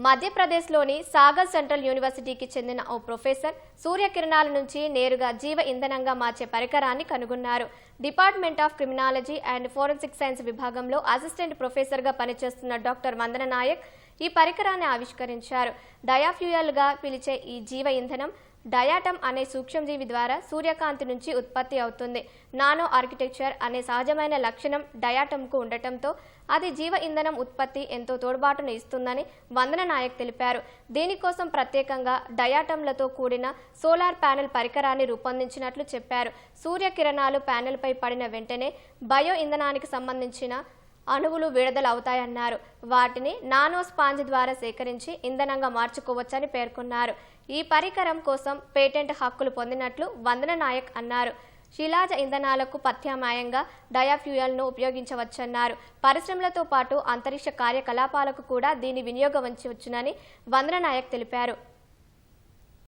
మధ్యప్రదేశ్లోని సాగర్ సెంట్రల్ యూనివర్సిటీకి చెందిన ఓ ప్రొఫెసర్ సూర్యకిరణాల నుంచి నేరుగా జీవ ఇంధనంగా మార్చే పరికరాన్ని కనుగొన్నారు. Department of criminology and forensic science విభాగంలో అసిస్టెంట్ ప్రొఫెసర్గా పనిచేస్తున్న డాక్టర్ వందన నాయక్ ఈ పరికరాన్ని ఆవిష్కరించారు. డయాఫ్యూయల్గా పిలిచే ఈ జీవ ఇంధనం డయాటమ్ అనే సూక్ష్మజీవి ద్వారా సూర్యకాంతి నుంచి ఉత్పత్తి అవుతుంది. నానో ఆర్కిటెక్చర్ అనే సహజమైన లక్షణం డయాటమ్కు ఉండటంతో అది జీవ ఇంధనం ఉత్పత్తి ఎంతో తోడ్పాటును ఇస్తుందని వందన నాయక్ తెలిపారు. దీనికోసం ప్రత్యేకంగా డయాటమ్లతో కూడిన సోలార్ ప్యానెల్ పరికరాన్ని రూపొందించినట్లు చెప్పారు. సూర్యకిరణాలు ప్యానెల్పై పడిన వెంటనే బయో ఇంధనానికి సంబంధించిన అణువులు విడుదల అవుతాయన్నారు. వాటిని నానో స్పాంజ్ ద్వారా సేకరించి ఇంధనంగా మార్చుకోవచ్చని పేర్కొన్నారు. ఈ పరికరం కోసం పేటెంట్ హక్కులు పొందినట్లు వందన నాయక్ అన్నారు. శిలాజ ఇంధనాలకు ప్రత్యామ్నాయంగా డయాఫ్యూయల్ను ఉపయోగించవచ్చన్నారు. పరిశ్రమలతో పాటు అంతరిక్ష కార్యకలాపాలకు కూడా దీని వినియోగించవచ్చునని వందన నాయక్ తెలిపారు.